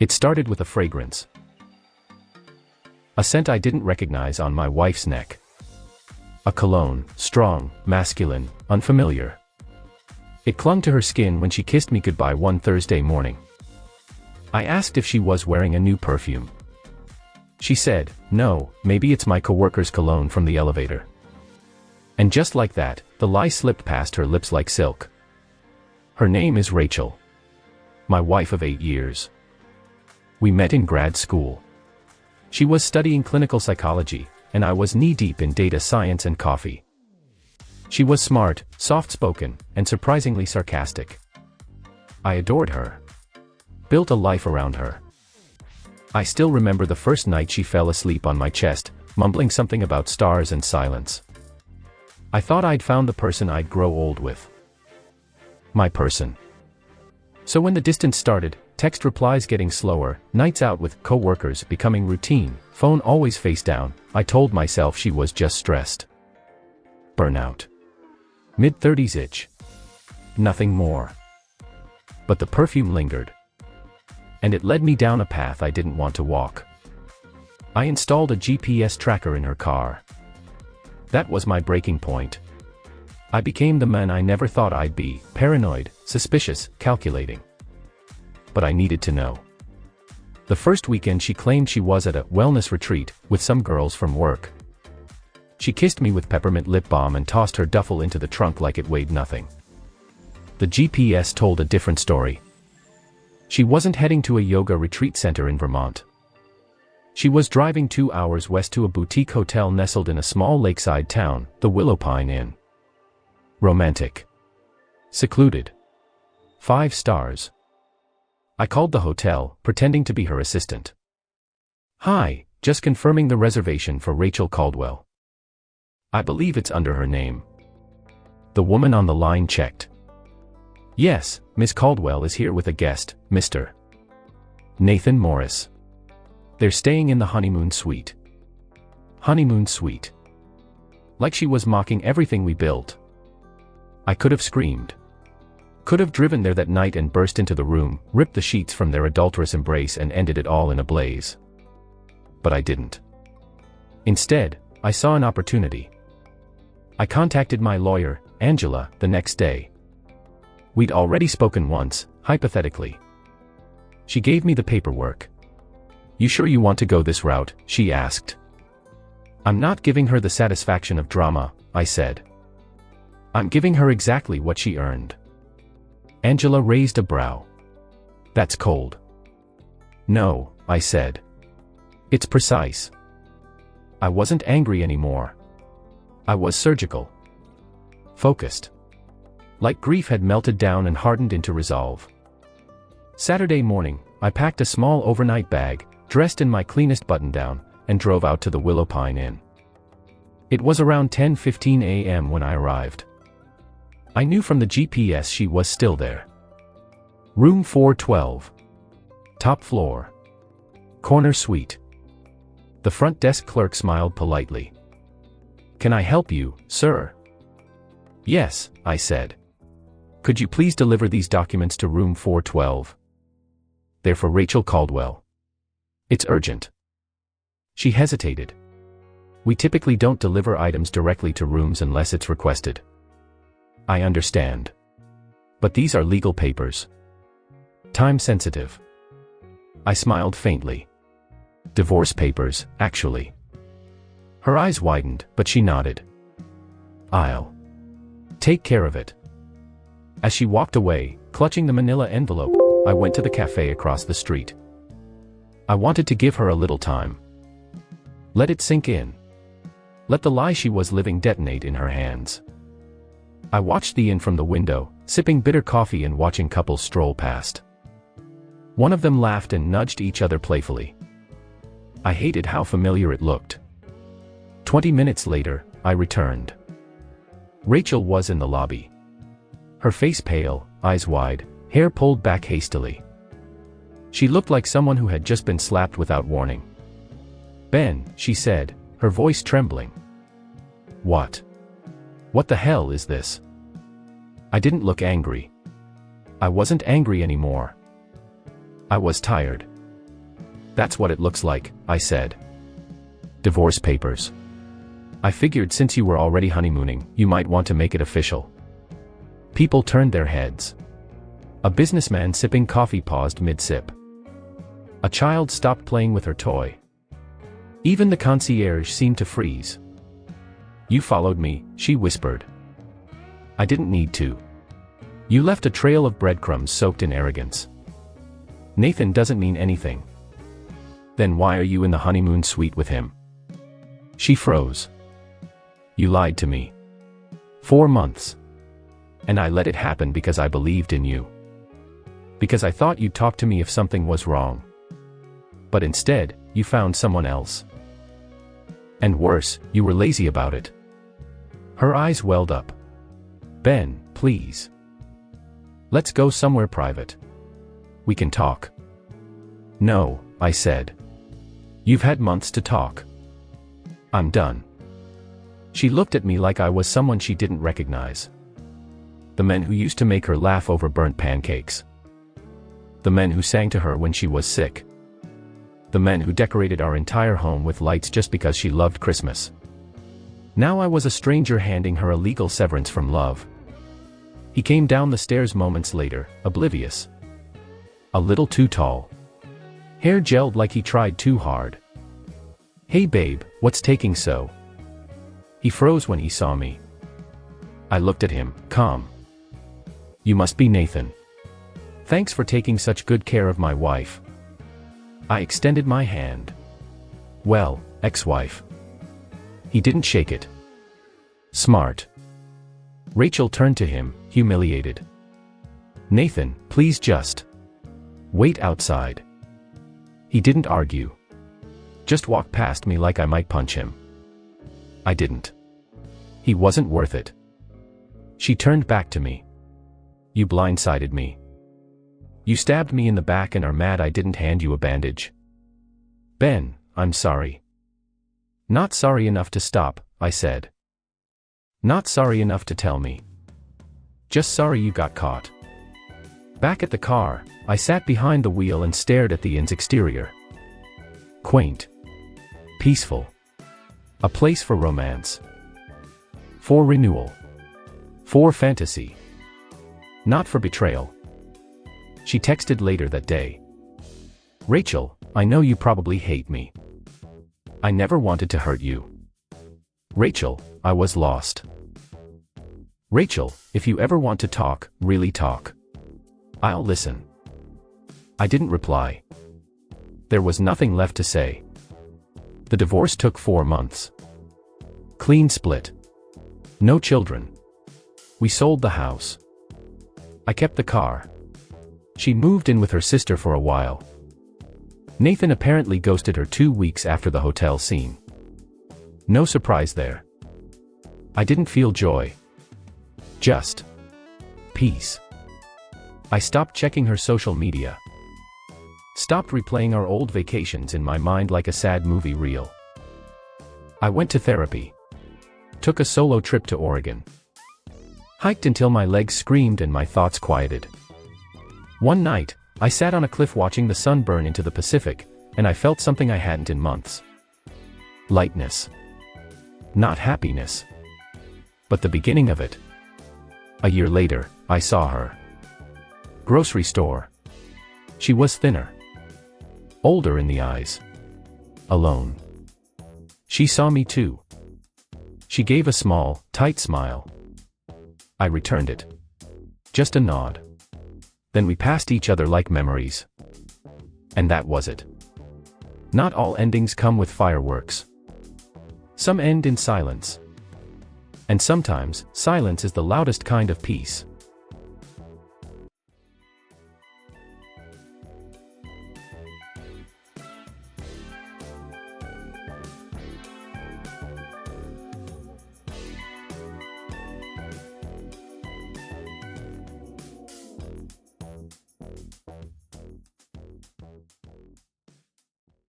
It started with a fragrance. A scent I didn't recognize on my wife's neck. A cologne, strong, masculine, unfamiliar. It clung to her skin when she kissed me goodbye one Thursday morning. I asked if she was wearing a new perfume. She said, "No, maybe it's my coworker's cologne from the elevator." And just like that, the lie slipped past her lips like silk. Her name is Rachel. My wife of 8 years. We met in grad school. She was studying clinical psychology, and I was knee-deep in data science and coffee. She was smart, soft-spoken, and surprisingly sarcastic. I adored her. Built a life around her. I still remember the first night she fell asleep on my chest, mumbling something about stars and silence. I thought I'd found the person I'd grow old with. My person. So when the distance started, text replies getting slower, nights out with co-workers becoming routine, phone always face down, I told myself she was just stressed. Burnout. Mid-30s itch. Nothing more. But the perfume lingered. And it led me down a path I didn't want to walk. I installed a GPS tracker in her car. That was my breaking point. I became the man I never thought I'd be, paranoid, suspicious, calculating. But I needed to know. The first weekend she claimed she was at a wellness retreat with some girls from work. She kissed me with peppermint lip balm and tossed her duffel into the trunk like it weighed nothing. The GPS told a different story. She wasn't heading to a yoga retreat center in Vermont. She was driving 2 hours west to a boutique hotel nestled in a small lakeside town, the Willow Pine Inn. Romantic. Secluded. 5 stars. I called the hotel, pretending to be her assistant. "Hi, just confirming the reservation for Rachel Caldwell. I believe it's under her name." The woman on the line checked. "Yes, Miss Caldwell is here with a guest, Mr. Nathan Morris. They're staying in the honeymoon suite." Honeymoon suite. Like she was mocking everything we built. I could have screamed. Could have driven there that night and burst into the room, ripped the sheets from their adulterous embrace and ended it all in a blaze. But I didn't. Instead, I saw an opportunity. I contacted my lawyer, Angela, the next day. We'd already spoken once, hypothetically. She gave me the paperwork. "You sure you want to go this route?" she asked. "I'm not giving her the satisfaction of drama," I said. "I'm giving her exactly what she earned." Angela raised a brow. "That's cold." "No," I said. "It's precise." I wasn't angry anymore. I was surgical. Focused. Like grief had melted down and hardened into resolve. Saturday morning, I packed a small overnight bag, dressed in my cleanest button-down, and drove out to the Willow Pine Inn. It was around 10:15 a.m. when I arrived. I knew from the GPS she was still there. Room 412. Top floor. Corner suite. The front desk clerk smiled politely. "Can I help you, sir?" "Yes," I said. "Could you please deliver these documents to room 412? They're for Rachel Caldwell. It's urgent." She hesitated. "We typically don't deliver items directly to rooms unless it's requested." "I understand. But these are legal papers. Time sensitive." I smiled faintly. "Divorce papers, actually." Her eyes widened, but she nodded. "I'll take care of it." As she walked away, clutching the manila envelope, I went to the cafe across the street. I wanted to give her a little time. Let it sink in. Let the lie she was living detonate in her hands. I watched the inn from the window, sipping bitter coffee and watching couples stroll past. One of them laughed and nudged each other playfully. I hated how familiar it looked. 20 minutes later, I returned. Rachel was in the lobby. Her face pale, eyes wide, hair pulled back hastily. She looked like someone who had just been slapped without warning. "Ben," she said, her voice trembling. "What? What the hell is this?" I didn't look angry. I wasn't angry anymore. I was tired. That's what it looks like, I said. Divorce papers. I figured since you were already honeymooning, you might want to make it official. People turned their heads. A businessman sipping coffee paused mid-sip. A child stopped playing with her toy. Even the concierge seemed to freeze. You followed me, she whispered. I didn't need to. You left a trail of breadcrumbs soaked in arrogance. Nathan doesn't mean anything. Then why are you in the honeymoon suite with him? She froze. You lied to me. 4 months. And I let it happen because I believed in you. Because I thought you'd talk to me if something was wrong. But instead, you found someone else. And worse, you were lazy about it. Her eyes welled up. Ben, please. Let's go somewhere private. We can talk. No, I said. You've had months to talk. I'm done. She looked at me like I was someone she didn't recognize. The men who used to make her laugh over burnt pancakes. The men who sang to her when she was sick. The men who decorated our entire home with lights just because she loved Christmas. Now I was a stranger handing her a legal severance from love. He came down the stairs moments later, oblivious. A little too tall. Hair gelled like he tried too hard. Hey babe, what's taking so? He froze when he saw me. I looked at him, calm. You must be Nathan. Thanks for taking such good care of my wife. I extended my hand. Well, ex-wife. He didn't shake it. Smart. Rachel turned to him, humiliated. Nathan, please just wait outside. He didn't argue. Just walked past me like I might punch him. I didn't. He wasn't worth it. She turned back to me. You blindsided me. You stabbed me in the back and are mad I didn't hand you a bandage. Ben, I'm sorry. Not sorry enough to stop, I said. Not sorry enough to tell me. Just sorry you got caught. Back at the car, I sat behind the wheel and stared at the inn's exterior. Quaint. Peaceful. A place for romance. For renewal. For fantasy. Not for betrayal. She texted later that day. Rachel, I know you probably hate me. I never wanted to hurt you. Rachel, I was lost. Rachel, if you ever want to talk, really talk. I'll listen. I didn't reply. There was nothing left to say. The divorce took 4 months. Clean split. No children. We sold the house. I kept the car. She moved in with her sister for a while. Nathan apparently ghosted her 2 weeks after the hotel scene. No surprise there. I didn't feel joy. Just peace. I stopped checking her social media. Stopped replaying our old vacations in my mind like a sad movie reel. I went to therapy. Took a solo trip to Oregon. Hiked until my legs screamed and my thoughts quieted. One night, I sat on a cliff watching the sun burn into the Pacific, and I felt something I hadn't in months. Lightness. Not happiness. But the beginning of it. A year later, I saw her. Grocery store. She was thinner. Older in the eyes. Alone. She saw me too. She gave a small, tight smile. I returned it. Just a nod. Then we passed each other like memories. And that was it. Not all endings come with fireworks. Some end in silence. And sometimes, silence is the loudest kind of peace.